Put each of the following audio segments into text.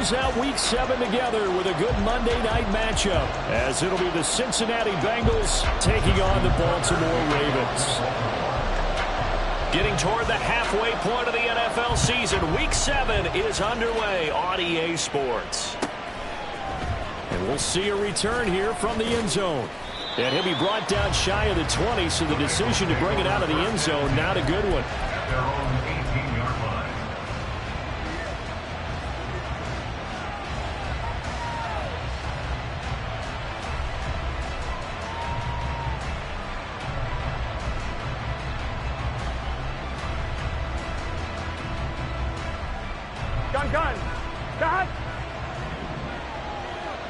close out Week 7 together with a good Monday night matchup, as it'll be the Cincinnati Bengals taking on the Baltimore Ravens. Getting toward the halfway point of the NFL season, Week 7 is underway on EA Sports. And we'll see a return here from the end zone. And he'll be brought down shy of the 20, so the decision to bring it out of the end zone, not a good one. Gun. Got.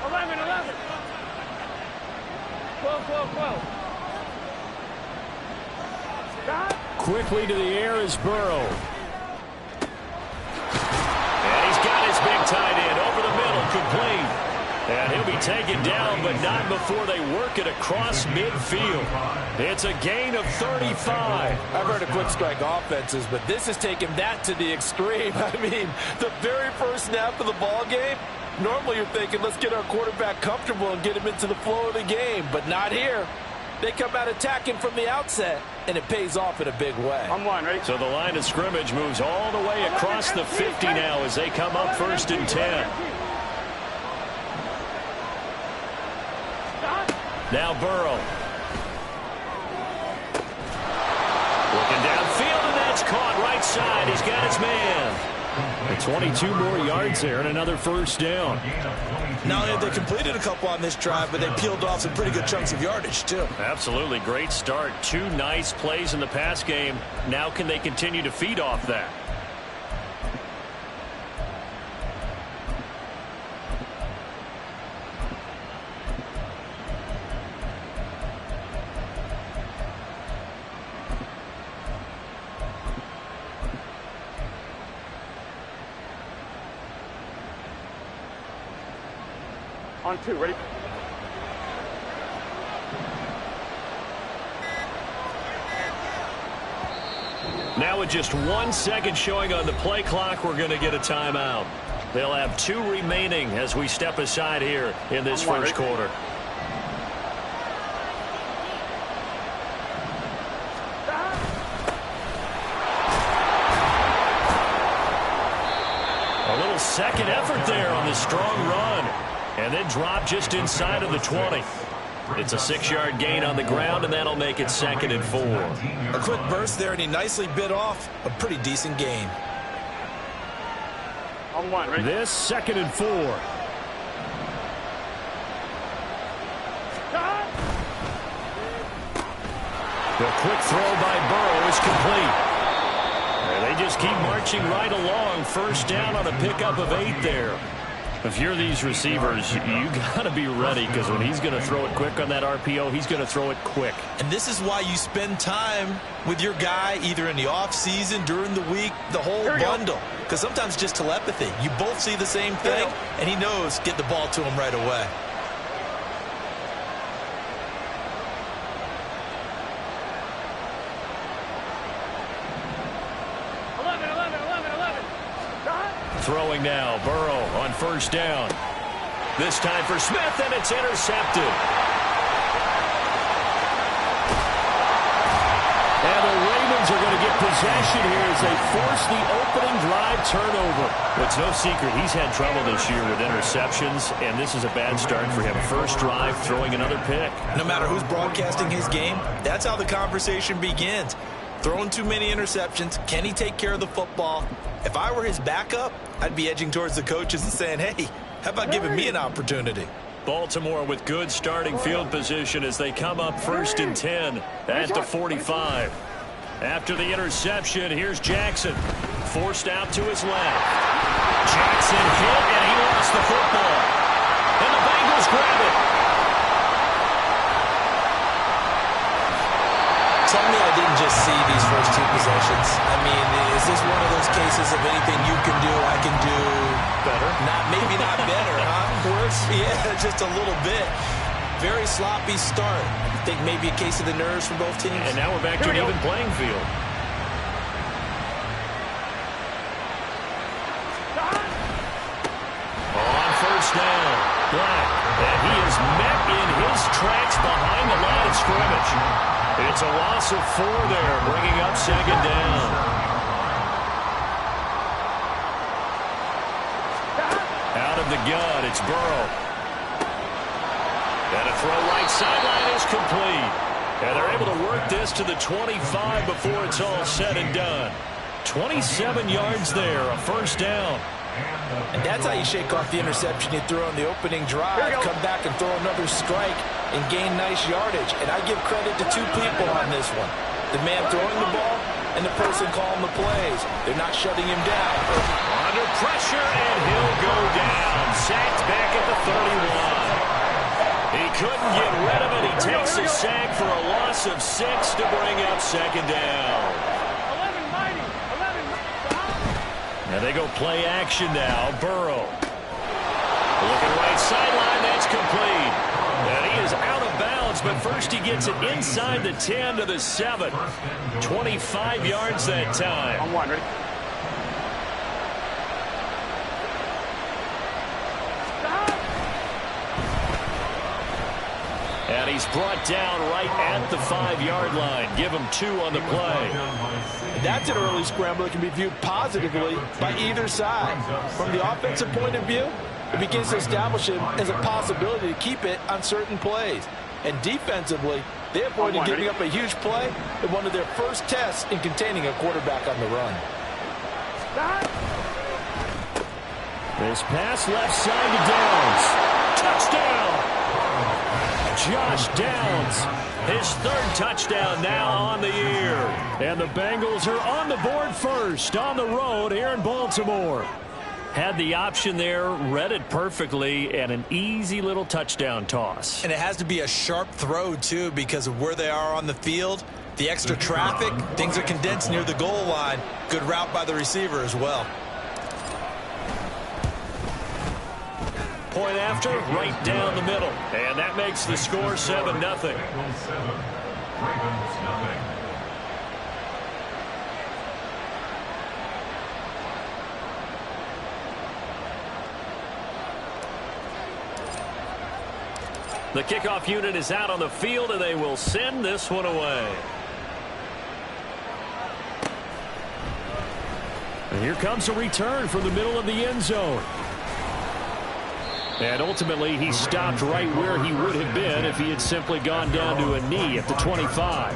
11. 12. Got. Quickly to the air is Burrow. And he's got his big tight end over the middle, complete. And he'll be taken down, but not before they work it across midfield. It's a gain of 35. I've heard of quick strike offenses, but this has taken that to the extreme. I mean, the very first snap of the ball game, normally you're thinking, let's get our quarterback comfortable and get him into the flow of the game, but not here. They come out attacking from the outset, and it pays off in a big way. I'm one, ready? So the line of scrimmage moves all the way across the 50 now as they come up 1st and 10. Now Burrow. Looking downfield, and that's caught right side. He's got his man. And 22 more yards there and another first down. Not only have they completed a couple on this drive, but they peeled off some pretty good chunks of yardage, too. Absolutely. Great start. 2 nice plays in the pass game. Now can they continue to feed off that? On 2, ready? Now with just 1 second showing on the play clock, we're going to get a timeout. They'll have 2 remaining as we step aside here in this first quarter. A little second effort there on the strong run. And then drop just inside of the 20. It's a 6-yard gain on the ground, and that'll make it 2nd and 4. A quick burst there, and he nicely bit off a pretty decent gain. On 1, ready? This 2nd and 4. The quick throw by Burrow is complete. And they just keep marching right along. First down on a pickup of 8 there. If you're these receivers, you got to be ready, because when he's going to throw it quick on that RPO, he's going to throw it quick. And this is why you spend time with your guy either in the offseason, during the week, the whole bundle. Because sometimes just telepathy. You both see the same thing, and he knows get the ball to him right away. Throwing now, Burrow on first down. This time for Smith, and it's intercepted. And the Ravens are going to get possession here as they force the opening drive turnover. It's no secret he's had trouble this year with interceptions, and this is a bad start for him. First drive, throwing another pick. No matter who's broadcasting his game, that's how the conversation begins. Throwing too many interceptions. Can he take care of the football? If I were his backup, I'd be edging towards the coaches and saying, hey, how about giving me an opportunity? Baltimore with good starting field position as they come up 1st and 10 at the 45. After the interception, here's Jackson. Forced out to his left. Jackson hit, and he lost the football. And the Bengals grab it. Tell me I didn't just see these first 2 possessions. I mean, is this one of those cases of anything you can do, I can do better? Maybe not better, huh? Worse? Yeah, just a little bit. Very sloppy start. I think maybe a case of the nerves for both teams. And now we're back to an even playing field. first down. Black. And he is met in his tracks behind the line of scrimmage. It's a loss of 4 there, bringing up second down. Out of the gun, it's Burrow. And a throw right sideline is complete. And they're able to work this to the 25 before it's all said and done. 27 yards there, a first down. And that's how you shake off the interception you threw on the opening drive. Come back and throw another strike and gain nice yardage. And I give credit to 2 people on this one. The man throwing the ball and the person calling the plays. They're not shutting him down. Under pressure, and he'll go down. Sacked back at the 31. He couldn't get rid of it. He takes a sack for a loss of 6 to bring up second down. And they go play action now. Burrow. Looking right sideline. That's complete. And he is out of bounds, but first he gets it inside the 10 to the 7. 25 yards that time. On 1, ready? And he's brought down right at the 5-yard line. Give him 2 on the play. That's an early scramble that can be viewed positively by either side. From the offensive point of view, it begins to establish him as a possibility to keep it on certain plays. And defensively, they avoided giving up a huge play in one of their first tests in containing a quarterback on the run. This pass left side to Downs. Touchdown! Josh Downs, his 3rd touchdown now on the year. And the Bengals are on the board first on the road here in Baltimore. Had the option there, read it perfectly, and an easy little touchdown toss. And it has to be a sharp throw, too, because of where they are on the field. The extra traffic, things are condensed near the goal line. Good route by the receiver as well. Point after, right down the middle. And that makes the score 7-0. The kickoff unit is out on the field, and they will send this one away. And here comes a return from the middle of the end zone. And ultimately, he stopped right where he would have been if he had simply gone down to a knee at the 25.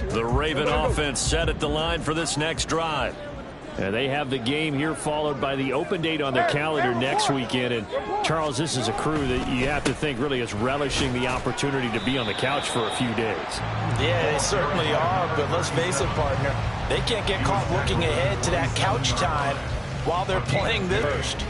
The Raven offense set at the line for this next drive. And they have the game here followed by the open date on their calendar next weekend. And, Charles, this is a crew that you have to think really is relishing the opportunity to be on the couch for a few days. Yeah, they certainly are, but let's face it, partner. They can't get caught looking ahead to that couch time while they're playing this first.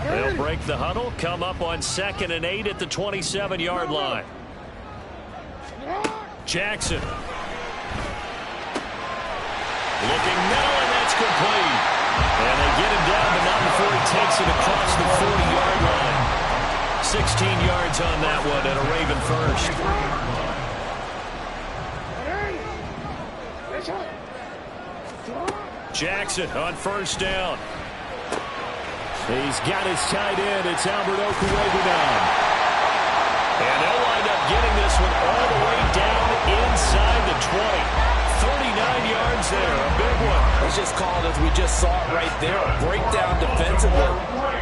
They'll break the huddle, come up on 2nd and 8 at the 27-yard line. Jackson. Looking middle, and that's complete. And they get him down, but not before he takes it across the 40-yard line. 16 yards on that one, and a Raven first. Jackson on first down. He's got his tight end. It's Albert Okwuegbunam. And they'll wind up getting this one all the way down inside the 20. 39 yards there, a big one. Let's just call it as we just saw it right there, a breakdown defensively.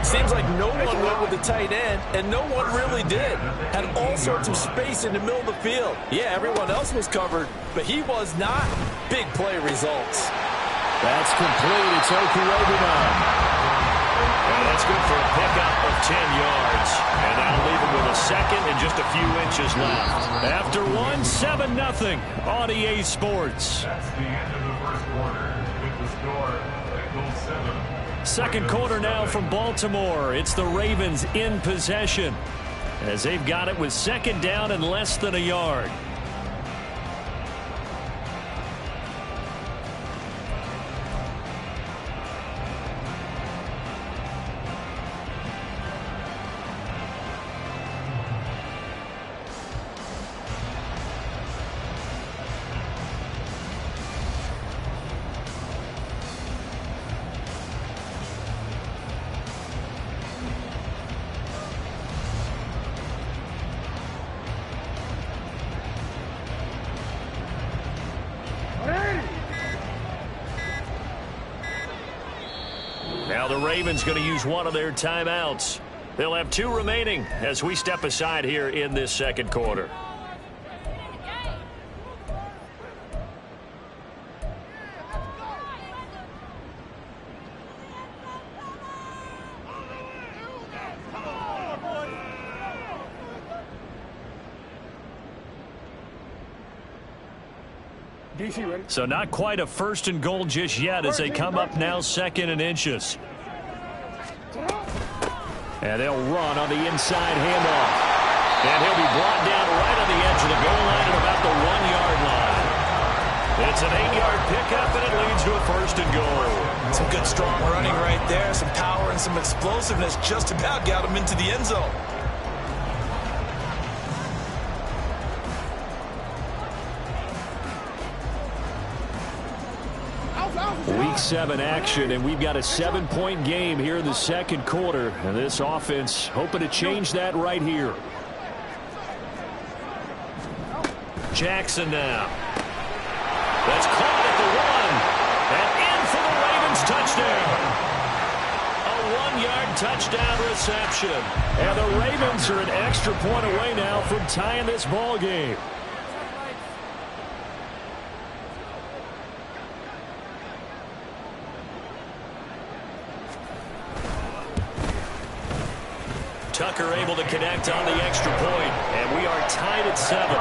Seems like no one went with the tight end, and no one really did. Had all sorts of space in the middle of the field. Yeah, everyone else was covered, but he was not. Big play results. That's complete. It's Okwuegbunam. And that's good for a pickup of 10 yards. And that'll leave him with a second and just a few inches left. After 7-0 on EA Sports. That's the end of the first quarter with the score at 7. Second quarter now from Baltimore. It's the Ravens in possession as they've got it with 2nd down and less than a yard. Now the Ravens going to use one of their timeouts. They'll have 2 remaining as we step aside here in this second quarter. So not quite a 1st and goal just yet as they come up now 2nd and inches. And they'll run on the inside handoff. And he'll be brought down right on the edge of the goal line at about the 1-yard line. It's an 8-yard pickup, and it leads to a 1st and goal. Some good strong running right there. Some power and some explosiveness just about got him into the end zone. Week 7 action, and we've got a 7-point game here in the second quarter. And this offense hoping to change that right here. Jackson now. That's caught at the 1. And in for the Ravens touchdown. A 1-yard touchdown reception. And the Ravens are an extra point away now from tying this ball game. Tucker able to connect on the extra point, and we are tied at 7.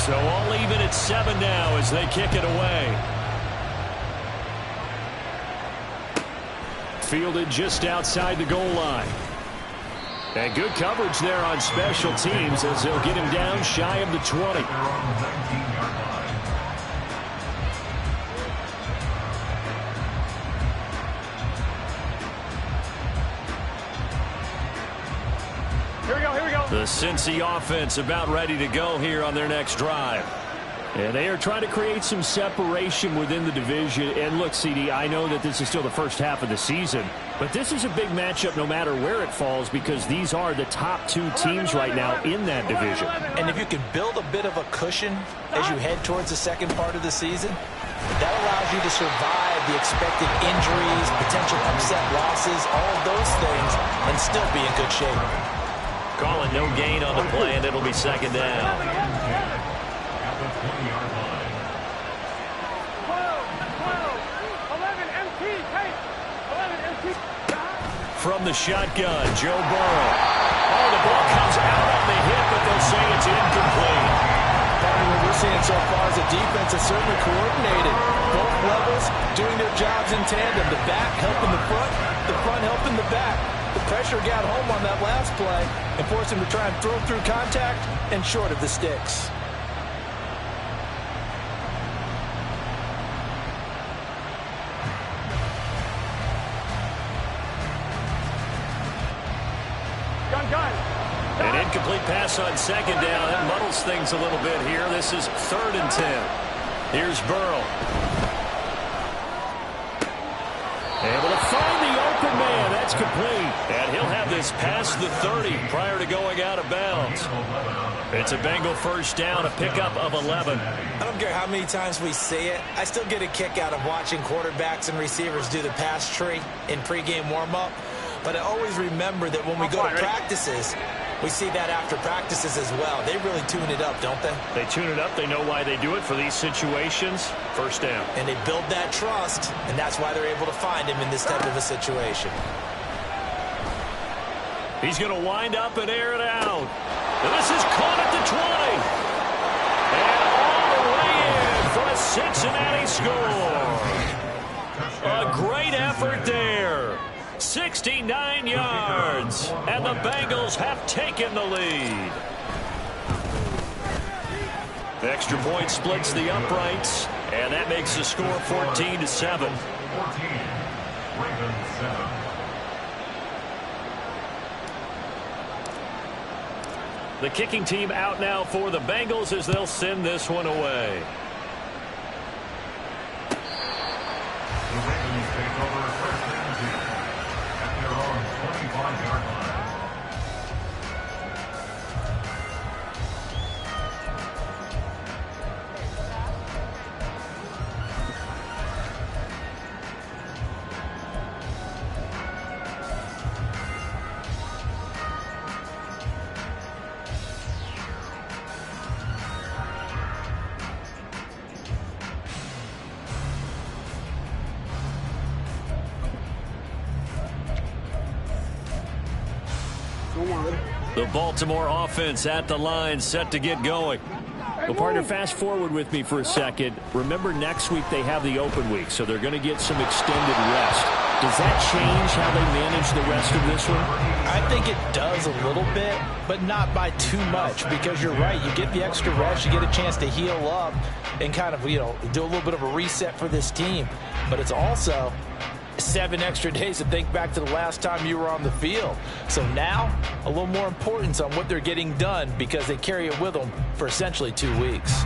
So all even at 7 now as they kick it away. Fielded just outside the goal line. And good coverage there on special teams as they'll get him down shy of the 20. The Cincy offense about ready to go here on their next drive. And they are trying to create some separation within the division. And look, CD, I know that this is still the first half of the season, but this is a big matchup no matter where it falls because these are the top 2 teams right now in that division. And if you can build a bit of a cushion as you head towards the second part of the season, that allows you to survive the expected injuries, potential upset losses, all of those things, and still be in good shape. Calling no gain on the play, and it'll be 2nd down. From the shotgun, Joe Burrow. Oh, the ball comes out on the hit, but they'll say it's incomplete. What we're seeing so far is a defense that's certainly coordinated. Both levels doing their jobs in tandem. The back helping the front helping the back. The pressure got home on that last play and forced him to try and throw through contact and short of the sticks. An incomplete pass on 2nd down. That muddles things a little bit here. This is 3rd and 10. Here's Burrow. Able to find the open man. That's complete. And he'll have this past the 30 prior to going out of bounds. It's a Bengal 1st down, a pickup of 11. I don't care how many times we say it. I still get a kick out of watching quarterbacks and receivers do the pass tree in pregame warm-up. But I always remember that when we go to practices, we see that after practices as well. They really tune it up, don't they? They tune it up. They know why they do it for these situations. 1st down. And they build that trust, and that's why they're able to find him in this type of a situation. He's going to wind up and air it out. And this is caught at the 20. And all the way in for a Cincinnati score. A great effort there. 69 yards, and the Bengals have taken the lead. The extra point splits the uprights, and that makes the score 14-7. 14, Ravens 7. The kicking team out now for the Bengals as they'll send this one away. The Ravens take over 1st and 10 at their own 25-yard line. The Baltimore offense at the line, set to get going. Well, partner, fast forward with me for a second. Remember, next week they have the open week, so they're going to get some extended rest. Does that change how they manage the rest of this one? I think it does a little bit, but not by too much, because you're right. You get the extra rest, you get a chance to heal up and kind of, do a little bit of a reset for this team. But it's also 7 extra days to think back to the last time you were on the field. So now, a little more importance on what they're getting done because they carry it with them for essentially 2 weeks.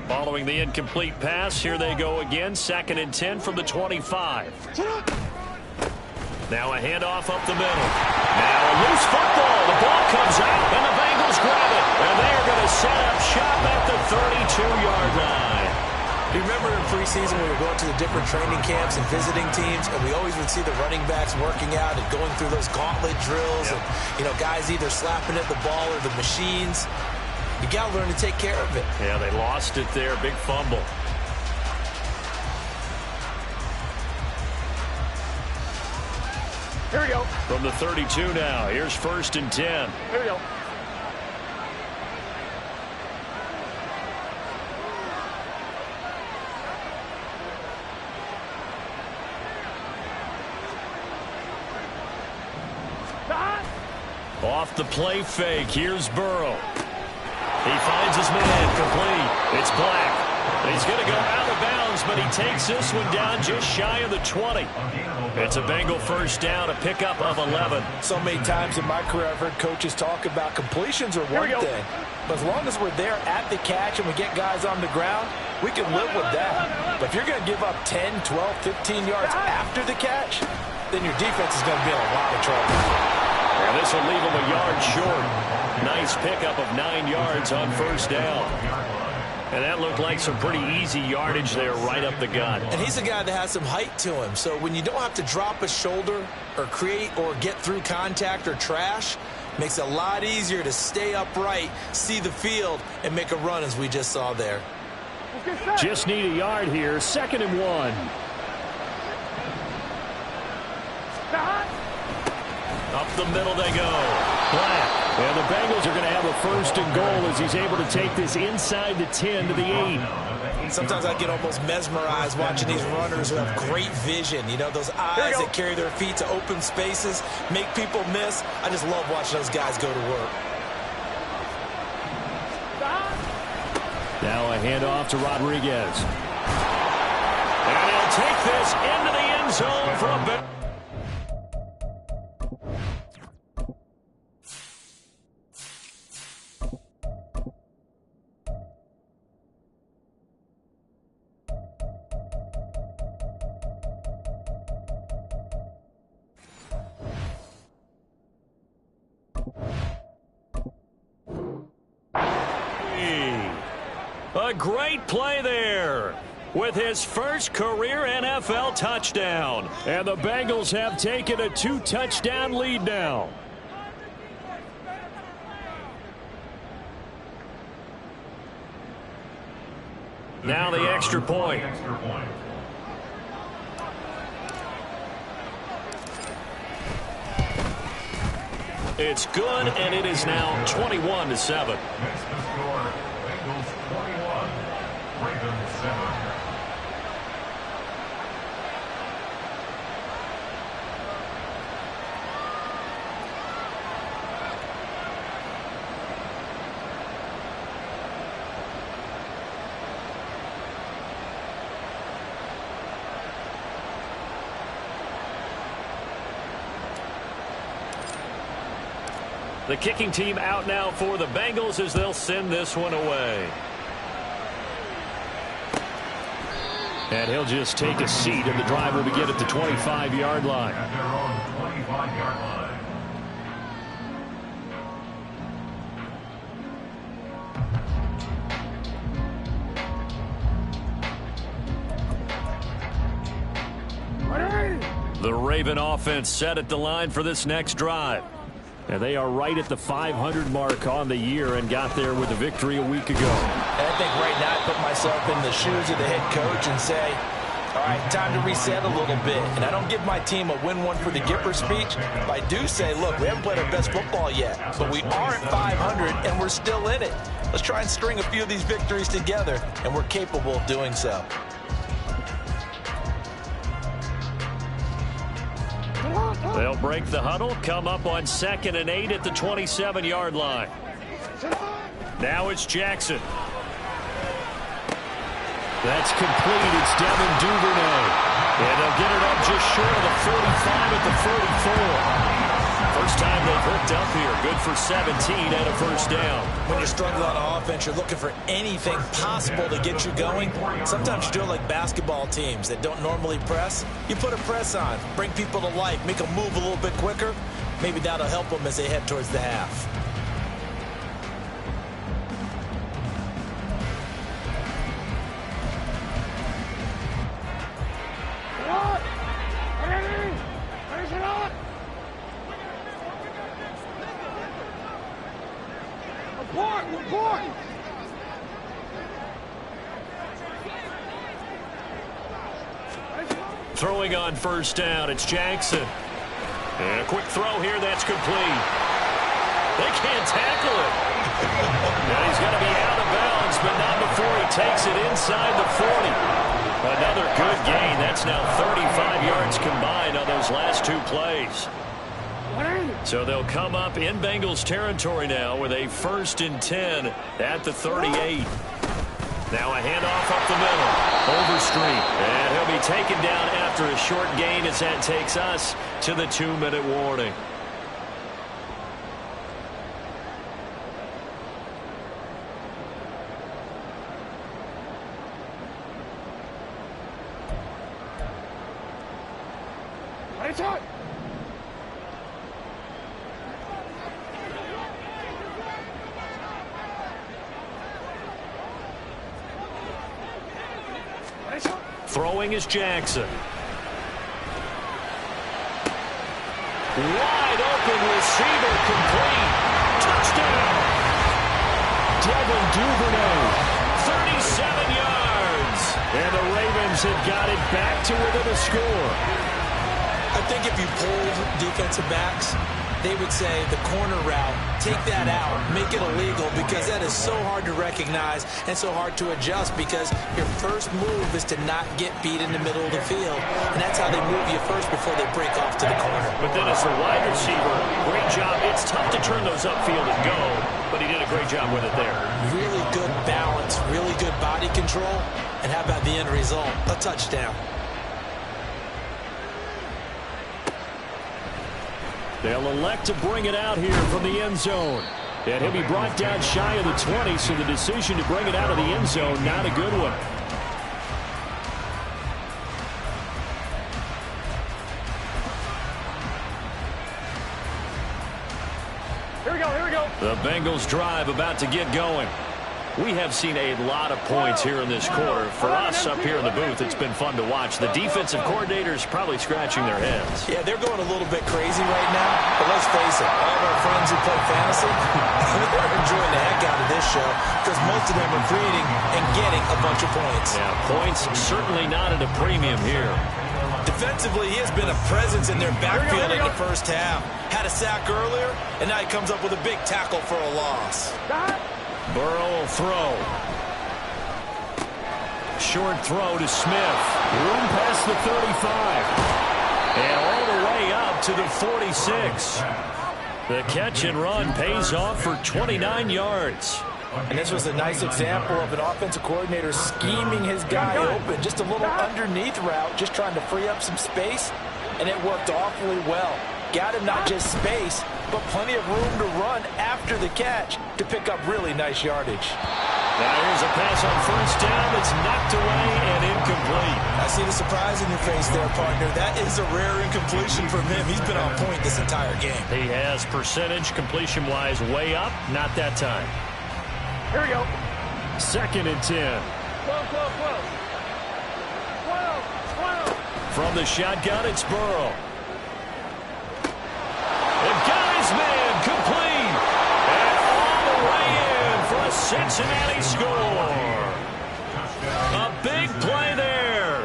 Following the incomplete pass, here they go again. 2nd and 10 from the 25. Now a handoff up the middle. Now a loose football. The ball comes out, and the Bengals grab it. And they are going to set up shop at the 32-yard line. You remember in preseason we were going to the different training camps and visiting teams, and we always would see the running backs working out and going through those gauntlet drills, and guys either slapping at the ball or the machines. You got to learn to take care of it. Yeah, they lost it there. Big fumble. Here we go. From the 32 now. Here's 1st and 10. Here we go. Off the play fake. Here's Burrow. He finds his man complete. It's Black. He's going to go out of bounds, but he takes this one down just shy of the 20. It's a Bengal first down, a pickup of 11. So many times in my career I've heard coaches talk about completions are one thing, but as long as we're there at the catch and we get guys on the ground, we can live with that. But if you're going to give up 10, 12, 15 yards after the catch, then your defense is going to be in a lot of trouble. And this will leave him a yard short. Nice pickup of 9 yards on first down. And that looked like some pretty easy yardage there right up the gut. And he's a guy that has some height to him. So when you don't have to drop a shoulder or create or get through contact or trash, makes it a lot easier to stay upright, see the field, and make a run as we just saw there. Just need a yard here. 2nd and 1. Up the middle they go. Black. And the Bengals are going to have a 1st and goal as he's able to take this inside the 10 to the 8. Sometimes I get almost mesmerized watching these runners who have great vision. Those eyes that carry their feet to open spaces, make people miss. I just love watching those guys go to work. Now a handoff to Rodriguez. And he'll take this into the end zone for a bit. A great play there with his first career NFL touchdown. And the Bengals have taken a 2-touchdown lead now. Now the extra point. It's good, and it is now 21-7. Next to score, Bengals 21, Ravens 7. The kicking team out now for the Bengals as they'll send this one away. And he'll just take a seat, and the drive will begin at the 25-yard line. At their own 25-yard line. The Raven offense set at the line for this next drive. And they are right at the 500 mark on the year and got there with a victory a week ago. And I think right now I put myself in the shoes of the head coach and say, All right, time to reset a little bit. And I don't give my team a win one for the Gipper speech, but I do say, look, we haven't played our best football yet, but we are at 500 and we're still in it. Let's try and string a few of these victories together, and we're capable of doing so. They'll break the huddle, come up on 2nd and 8 at the 27-yard line. Now it's Jackson. That's complete. It's Devin Duvernay. And they'll get it up just short of the 45 at the 44. First time they've hooked up here. Good for 17 and a first down. When you're struggling on offense, you're looking for anything possible to get you going. Sometimes you do it like basketball teams that don't normally press. You put a press on, bring people to life, make them move a little bit quicker. Maybe that'll help them as they head towards the half. Throwing on first down, it's Jackson. And a quick throw here, that's complete. They can't tackle it. Now he's going to be out of bounds, but not before he takes it inside the 40. Another good gain. That's now 35 yards combined on those last two plays. So they'll come up in Bengals territory now with a 1st and 10 at the 38. Now a handoff up the middle. Overstreet. And he'll be taken down after a short gain as that takes us to the 2-minute warning. Throwing is Jackson. Wide open receiver, complete. Touchdown. Devin Duvernay, 37 yards. And the Ravens have got it back to within a score. I think if you polled defensive backs, they would say the corner route, take that out, make it illegal, because that is so hard to recognize and so hard to adjust, because your first move is to not get beat in the middle of the field. And that's how they move you first before they break off to the corner. But then as a wide receiver, great job. It's tough to turn those upfield and go, but he did a great job with it there. Really good balance, really good body control. And how about the end result? A touchdown. They'll elect to bring it out here from the end zone. And he'll be brought down shy of the 20, so the decision to bring it out of the end zone, not a good one. Here we go, here we go. The Bengals drive about to get going. We have seen a lot of points here in this quarter. For us up here in the booth, it's been fun to watch. The defensive coordinators probably scratching their heads. Yeah, they're going a little bit crazy right now. But let's face it, all of our friends who play fantasy, they're enjoying the heck out of this show because most of them are creating and getting a bunch of points. Yeah, points certainly not at a premium here. Defensively, he has been a presence in their backfield in the first half. Had a sack earlier, and now he comes up with a big tackle for a loss. Burrow will throw. Short throw to Smith. Room past the 35. And all the way up to the 46. The catch and run pays off for 29 yards. And this was a nice example of an offensive coordinator scheming his guy open. Just a little underneath route, just trying to free up some space. And it worked awfully well. Got him not just space, but plenty of room to run after the catch to pick up really nice yardage. Now here's a pass on first down. It's knocked away and incomplete. I see the surprise in your face there, partner. That is a rare incompletion from him. He's been on point this entire game. He has percentage completion-wise way up. Not that time. Here we go. 2nd and 10. 12. From the shotgun, it's Burrow. They've got his man complete. And all the way in for a Cincinnati score. A big play there.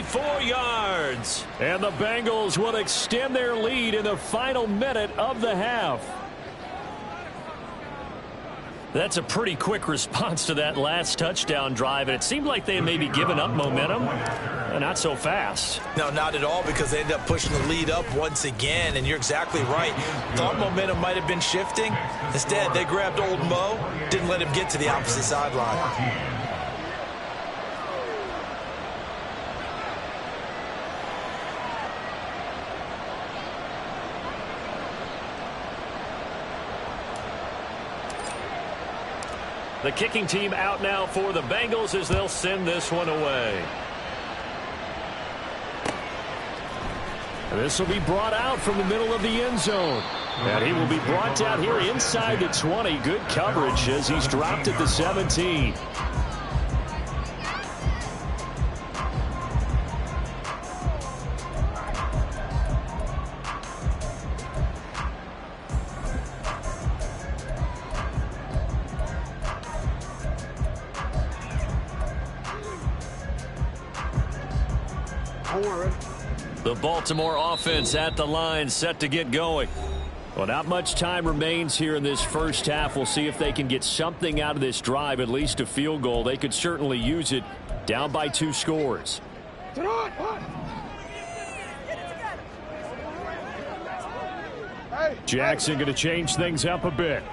4 yards. And the Bengals will extend their lead in the final minute of the half. That's a pretty quick response to that last touchdown drive, and it seemed like they had maybe given up momentum. Not so fast. No, not at all, because they ended up pushing the lead up once again, and you're exactly right. Thought momentum might have been shifting. Instead, they grabbed old Mo, didn't let him get to the opposite sideline. The kicking team out now for the Bengals as they'll send this one away. This will be brought out from the middle of the end zone. And he will be brought down here inside the 20. Good coverage as he's dropped at the 17. The Baltimore offense at the line, set to get going. Well, not much time remains here in this first half. We'll see if they can get something out of this drive, at least a field goal. They could certainly use it, down by 2 scores. Jackson going to change things up a bit.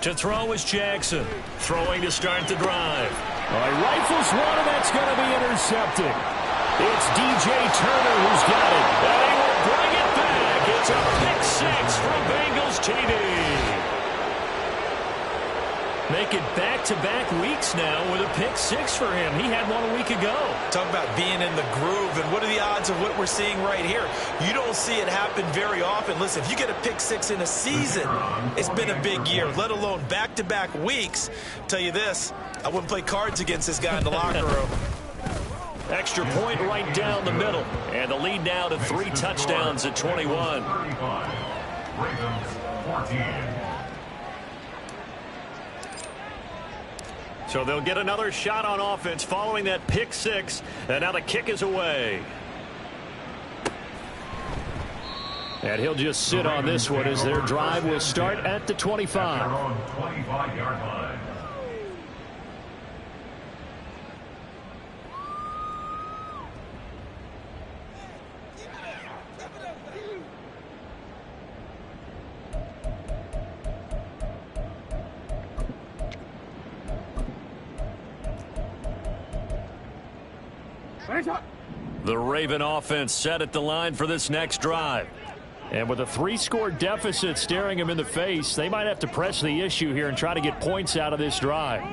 To throw is Jackson. Throwing to start the drive. He rifles one, and that's going to be intercepted. It's DJ Turner who's got it. And he will bring it back. It's a pick 6 from Bengals TD. Make it back-to-back weeks now with a pick 6 for him. He had one a week ago. Talk about being in the groove, and what are the odds of what we're seeing right here? You don't see it happen very often. Listen, if you get a pick 6 in a season, it's been a big year, let alone back-to-back weeks. Tell you this, I wouldn't play cards against this guy in the locker room. Extra point right down the middle. And the lead now to 3 touchdowns at 21. Ravens 14. So they'll get another shot on offense following that pick 6. And now the kick is away. And he'll just sit on this one as their drive will start at the 25. 25-yard line. The Raven offense set at the line for this next drive. And with a 3-score deficit staring him in the face, they might have to press the issue here and try to get points out of this drive.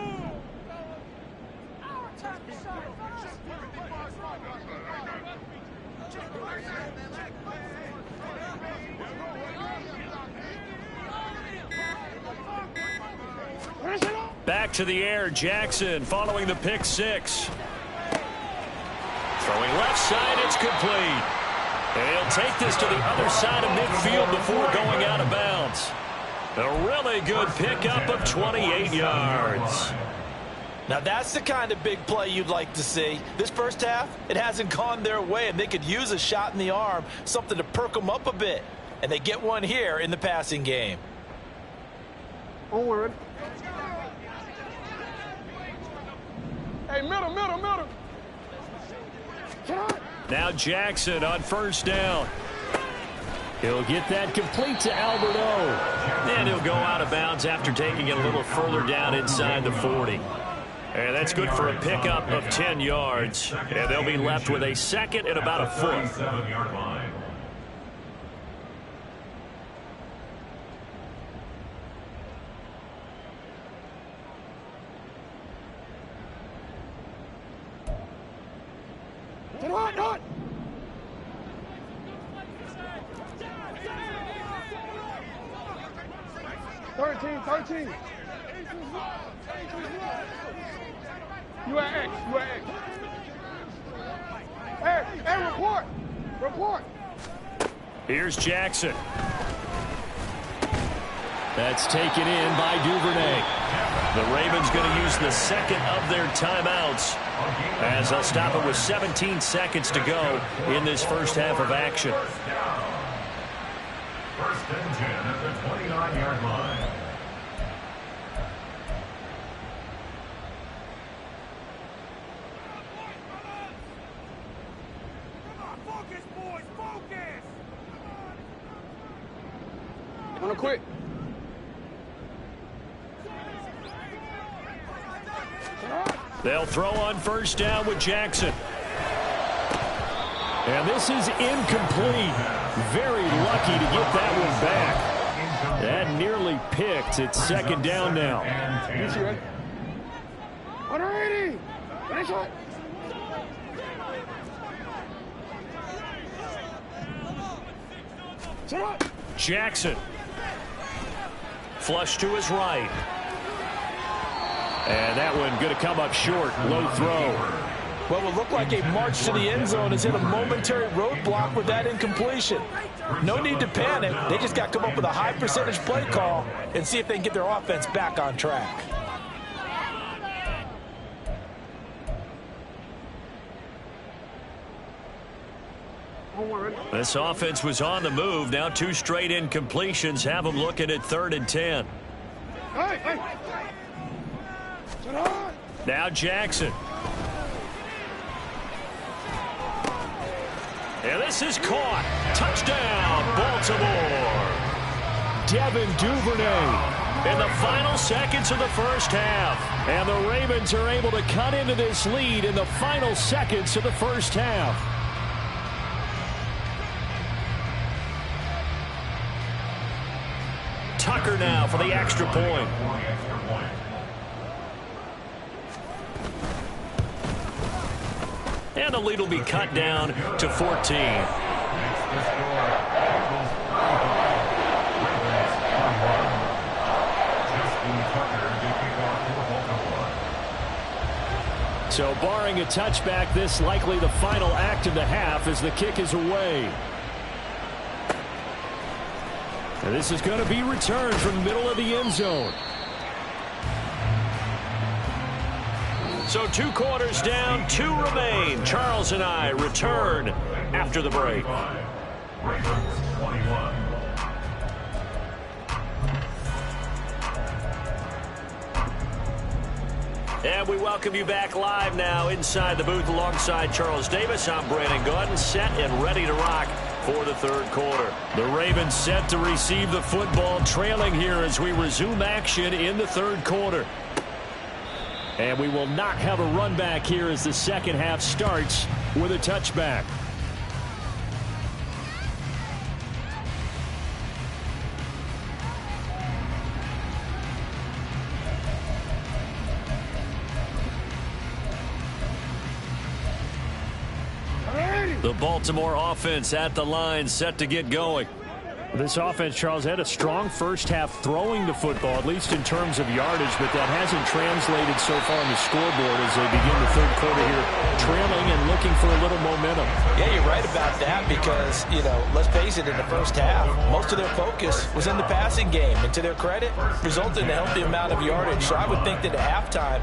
Back to the air, Jackson following the pick 6. Throwing left side, it's complete. And he'll take this to the other side of midfield before going out of bounds. A really good pickup of 28 yards. Now that's the kind of big play you'd like to see. This first half, it hasn't gone their way, and they could use a shot in the arm, something to perk them up a bit. And they get one here in the passing game. Onward. Hey, middle. Now Jackson on first down. He'll get that complete to Albert O. And he'll go out of bounds after taking it a little further down inside the 40. And that's good for a pickup of 10 yards. And they'll be left with a second and about a foot. 37-yard line. Hot. 13. You at X. Hey, report. Here's Jackson. That's taken in by Duvernay. The Ravens going to use the second of their timeouts as they'll stop it with 17 seconds to go in this first half of action. First and 10 at the 29-yard line. Focus, boys, focus! On a quick. They'll throw on first down with Jackson. And this is incomplete. Very lucky to get that one back. That nearly picked. It's second down now. You ready? 180! Finish it! Jackson. Flush to his right. And that one going to come up short. Low throw. What will look like a march to the end zone is in a momentary roadblock with that incompletion. No need to panic. They just got to come up with a high percentage play call and see if they can get their offense back on track. This offense was on the move. Now 2 straight incompletions have them looking at 3rd and 10. Hey. Now Jackson. And this is caught. Touchdown, Baltimore. Devin Duvernay in the final seconds of the first half. And the Ravens are able to cut into this lead in the final seconds of the first half. Tucker now for the extra point. And the lead will be cut down to 14. So barring a touchback, this likely the final act of the half as the kick is away. And this is going to be returned from the middle of the end zone. So 2 quarters down, 2 remain. Charles and I return after the break. Ravens 21. And we welcome you back live now inside the booth alongside Charles Davis. I'm Brandon Gaudin, set and ready to rock for the 3rd quarter. The Ravens set to receive the football, trailing here as we resume action in the 3rd quarter. And we will not have a run back here as the second half starts with a touchback. The Baltimore offense at the line, set to get going. This offense, Charles, had a strong first half throwing the football, at least in terms of yardage, but that hasn't translated so far on the scoreboard as they begin the 3rd quarter here, trailing and looking for a little momentum. Yeah, you're right about that because, let's face it, in the first half, most of their focus was in the passing game. And to their credit, resulted in a healthy amount of yardage. So I would think that at halftime,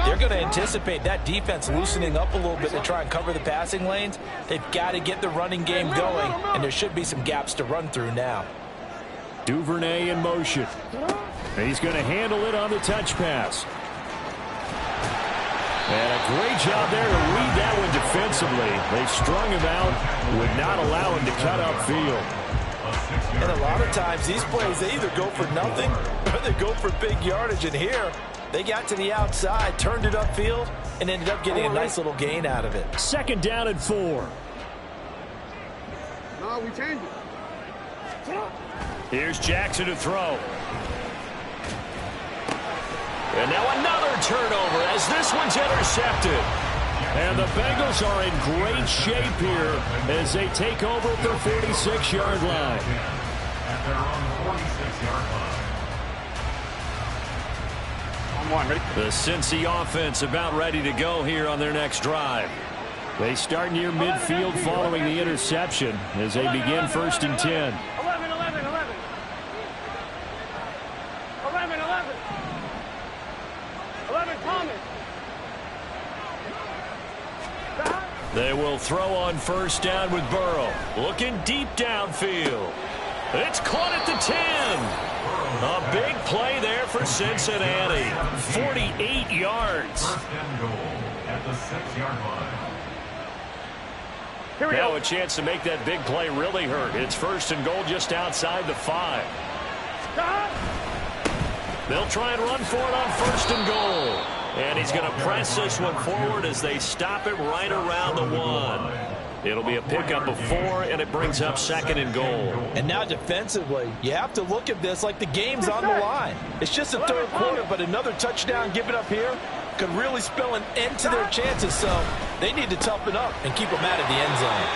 they're going to anticipate that defense loosening up a little bit to try and cover the passing lanes. They've got to get the running game going, and there should be some gaps to run through now. Duvernay in motion. He's going to handle it on the touch pass. And a great job there to read that one defensively. They strung him out, would not allow him to cut upfield. And a lot of times, these plays, they either go for nothing or they go for big yardage. And here, they got to the outside, turned it upfield, and ended up getting a nice little gain out of it. 2nd down and 4. No, we changed it. Here's Jackson to throw. And now another turnover as this one's intercepted. And the Bengals are in great shape here as they take over at their 46-yard line. At their own 46-yard line. The Cincy offense about ready to go here on their next drive. They start near midfield following the interception as they begin 1st and 10. 11. They will throw on first down with Burrow. Looking deep downfield. It's caught at the 10. A big play there for Cincinnati. 48 yards. First and goal at the 6-yard line. Now a chance to make that big play really hurt. It's first and goal just outside the 5. They'll try and run for it on first and goal. And he's going to press this one forward as they stop it right around the 1. It'll be a pickup of 4, and it brings up second and goal. And now defensively, you have to look at this like the game's on the line. It's just the third quarter, but another touchdown given up here could really spell an end to their chances. So they need to toughen up and keep them out of the end zone.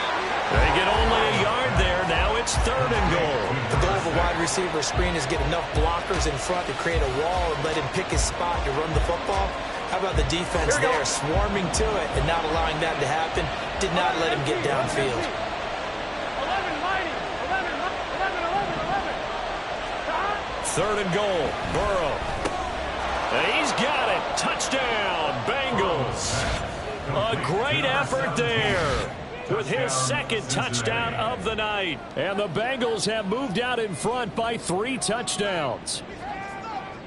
They get only a yard there. Now it's third and goal. The goal of a wide receiver screen is get enough blockers in front to create a wall and let him pick his spot to run the football. How about the defense there swarming to it and not allowing that to happen? Did not let him get downfield. 3rd and goal. Burrow. And he's got it. Touchdown, Bengals. A great effort there with his second touchdown of the night. And the Bengals have moved out in front by 3 touchdowns.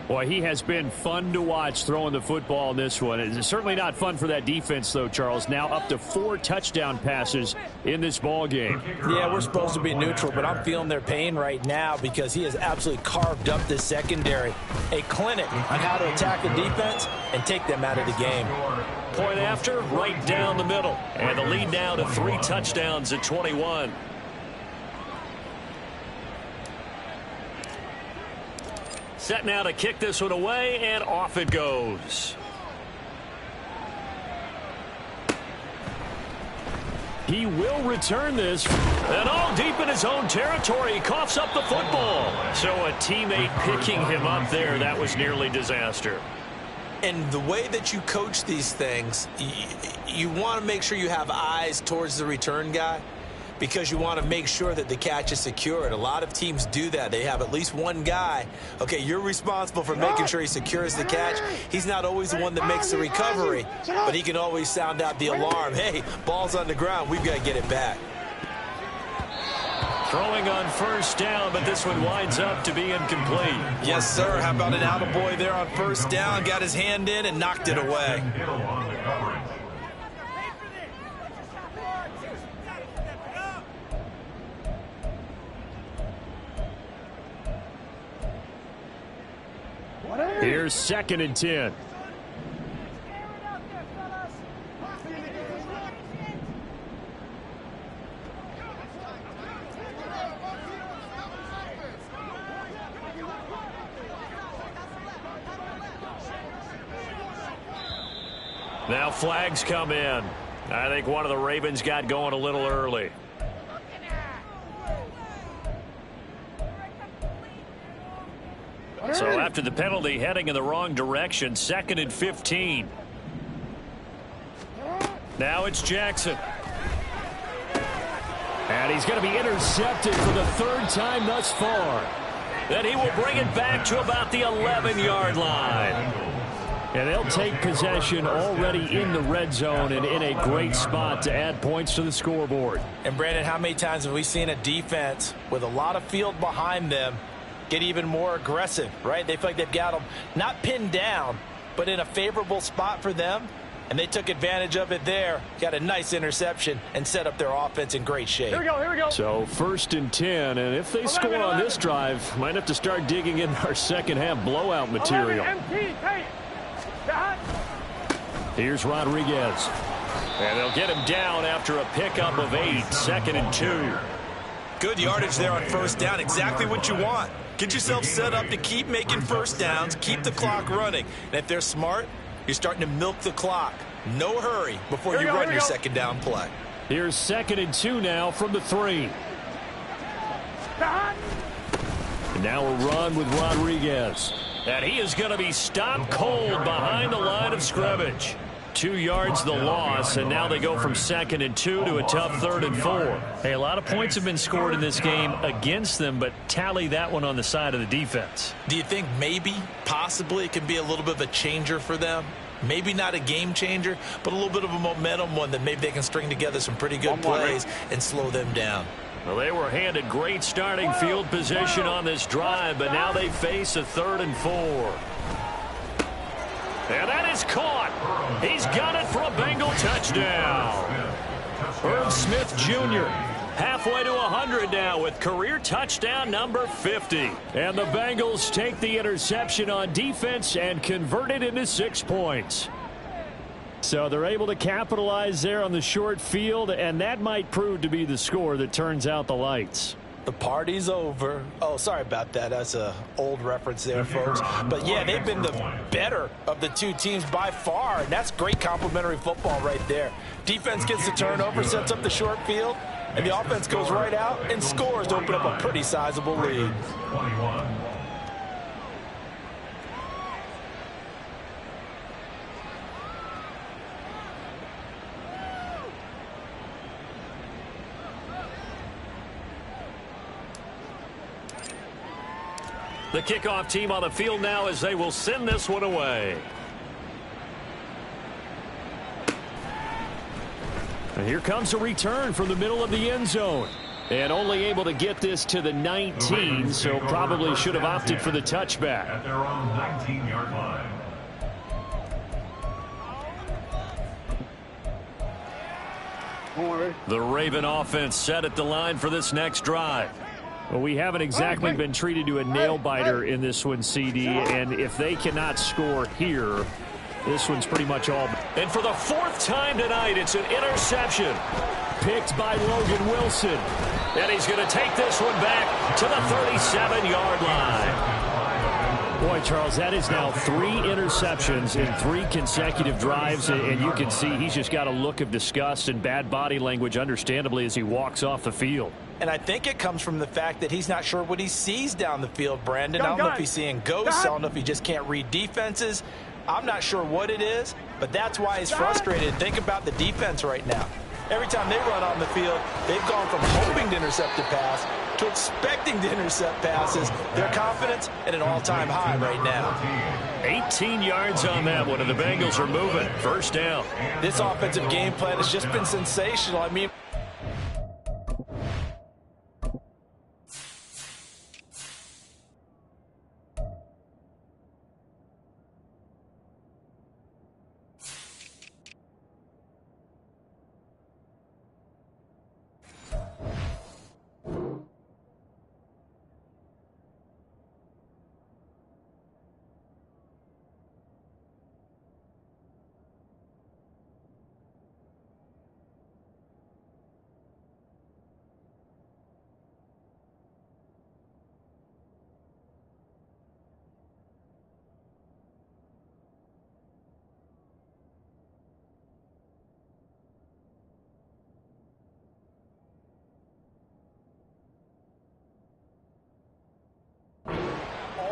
Boy, he has been fun to watch throwing the football in this one. It's certainly not fun for that defense, though, Charles. Now up to 4 touchdown passes in this ball game. Yeah, we're supposed to be neutral, but I'm feeling their pain right now because he has absolutely carved up the secondary. A clinic on how to attack a defense and take them out of the game. Point after, right down the middle. And the lead now to 3 touchdowns at 21. Set now to kick this one away, and off it goes. He will return this, and all deep in his own territory. He coughs up the football. So a teammate picking him up there, that was nearly disaster. And the way that you coach these things, you want to make sure you have eyes towards the return guy, because you want to make sure that the catch is secured. A lot of teams do that. They have at least one guy. Okay, you're responsible for making sure he secures the catch. He's not always the one that makes the recovery, but he can always sound out the alarm. Hey, ball's on the ground. We've got to get it back. Throwing on first down, but this one winds up to be incomplete. Yes, sir. How about an attaboy there on first down? Got his hand in and knocked it away. Here's 2nd and 10. Now flags come in. I think one of the Ravens got going a little early. So after the penalty, heading in the wrong direction, 2nd and 15. Now it's Jackson. And he's going to be intercepted for the 3rd time thus far. Then he will bring it back to about the 11-yard line. And they'll take possession already in the red zone and in a great spot to add points to the scoreboard. And, Brandon, how many times have we seen a defense with a lot of field behind them get even more aggressive, right? They feel like they've got them not pinned down, but in a favorable spot for them, and they took advantage of it there, got a nice interception, and set up their offense in great shape. Here we go. So 1st and 10, and if they score on this drive, might have to start digging in our second half blowout material. Here's Rodriguez. And they'll get him down after a pickup of 8, 2nd and 2. Good yardage there on first down, exactly what you want. Get yourself set up to keep making first downs, keep the clock running. And if they're smart, you're starting to milk the clock. No hurry before you run your second down play. Here's 2nd and 2 now from the 3. And now a run with Rodriguez. And he is going to be stopped cold behind the line of scrimmage. 2 yards the loss, and now they go from 2nd and 2 to a tough 3rd and 4. Hey, a lot of points have been scored in this game against them, but tally that one on the side of the defense. Do you think maybe, possibly, it can be a little bit of a changer for them? Maybe not a game changer, but a little bit of a momentum one that maybe they can string together some pretty good plays and slow them down. Well, they were handed great starting field position on this drive, but now they face a 3rd and 4. And that is caught. He's got it for a Bengal touchdown. Irv Smith Jr. halfway to 100 now with career touchdown number 50. And the Bengals take the interception on defense and convert it into 6 points. So they're able to capitalize there on the short field, and that might prove to be the score that turns out the lights. The party's over. Oh, sorry about that. That's an old reference there, folks. But, yeah, they've been the better of the two teams by far, and that's great complimentary football right there. Defense gets the turnover, sets up the short field, and the offense goes right out and scores to open up a pretty sizable lead. 21. The kickoff team on the field now as they will send this one away. And here comes a return from the middle of the end zone. And only able to get this to the 19, so probably should have opted for the touchback. At their own 19-yard line. The Raven offense set at the line for this next drive. Well, we haven't exactly been treated to a nail-biter in this one, CD, and if they cannot score here, this one's pretty much all. And for the 4th time tonight, it's an interception. Picked by Logan Wilson. And he's going to take this one back to the 37-yard line. Boy, Charles, that is now 3 interceptions in 3 consecutive drives, and you can see he's just got a look of disgust and bad body language, understandably, as he walks off the field. And I think it comes from the fact that he's not sure what he sees down the field, Brandon. I don't know if he's seeing ghosts. I don't know if he just can't read defenses. I'm not sure what it is, but that's why he's frustrated. Think about the defense right now. Every time they run on the field, they've gone from hoping to intercept a pass to expecting to intercept passes. Their confidence at an all-time high right now. 18 yards on that one, and the Bengals are moving. First down. This offensive game plan has just been sensational. I mean,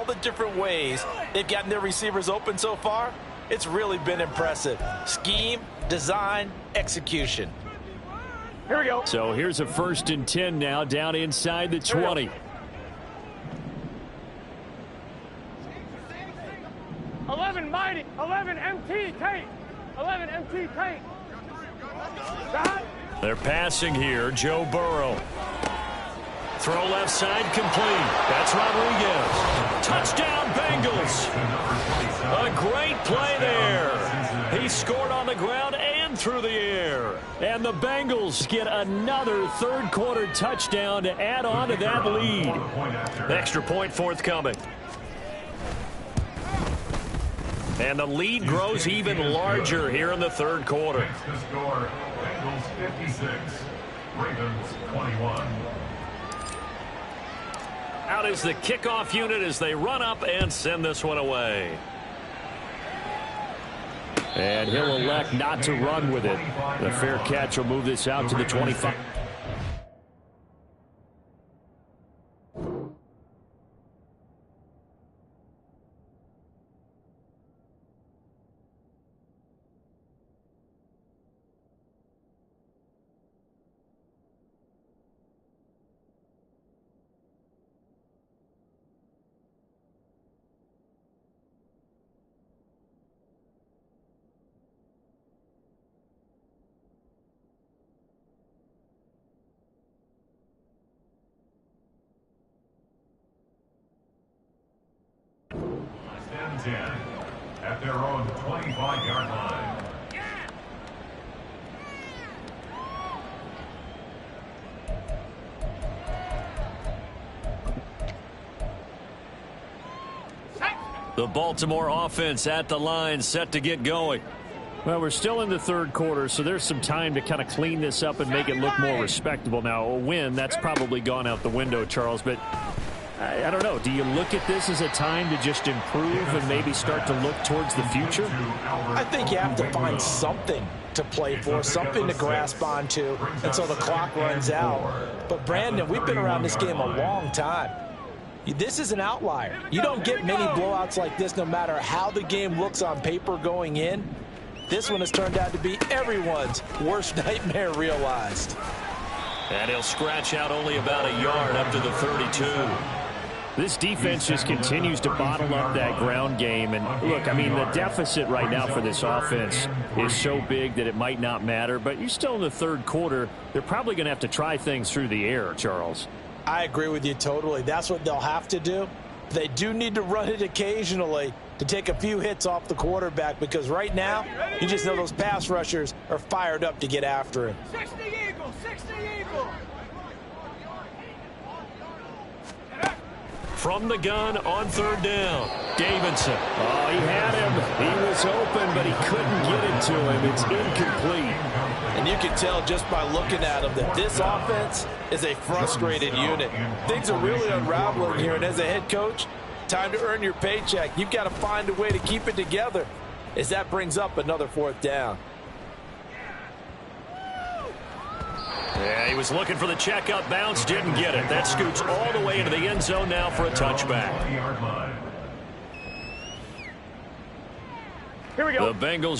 the different ways they've gotten their receivers open so far, it's really been impressive. Scheme, design, execution. Here we go. So here's a 1st and 10 now, down inside the 20. 11 mighty, 11 MT tape, 11 MT tape. They're passing here, Joe Burrow. Throw left side complete. That's Rodriguez. Touchdown Bengals. A great play there. He scored on the ground and through the air. And the Bengals get another 3rd quarter touchdown to add on to that lead. Extra point forthcoming. And the lead grows even larger here in the 3rd quarter. Next to score, Bengals 56, Ravens 21. Out is the kickoff unit as they run up and send this one away. And he'll elect not to run with it. The fair catch will move this out to the 25. and 10 at their own 25-yard line. The Baltimore offense at the line, set to get going. Well, we're still in the third quarter, so there's some time to kind of clean this up and make it look more respectable. Now, a win, that's probably gone out the window, Charles, but I don't know. Do you look at this as a time to just improve and maybe start to look towards the future? I think you have to find something to play for, something to grasp onto until the clock runs out. But, Brandon, we've been around this game a long time. This is an outlier. You don't get many blowouts like this no matter how the game looks on paper going in. This one has turned out to be everyone's worst nightmare realized. And he'll scratch out only about a yard up to the 32. This defense just continues to bottle up that ground game. And look, I mean, the deficit right now for this offense is so big that it might not matter. But you're still in the third quarter. They're probably going to have to try things through the air, Charles. I agree with you totally. That's what they'll have to do. They do need to run it occasionally to take a few hits off the quarterback, because right now, you just know those pass rushers are fired up to get after him. 60 Eagle, 60 Eagle. From the gun on third down, Davidson. Oh, he had him. He was open, but he couldn't get it to him. It's incomplete. And you can tell just by looking at them that this offense is a frustrated unit. Things are really unraveling here, and as a head coach, time to earn your paycheck. You've got to find a way to keep it together as that brings up another fourth down. Yeah, he was looking for the checkup bounce, didn't get it. That scoots all the way into the end zone now for a touchback. Here we go. The Bengals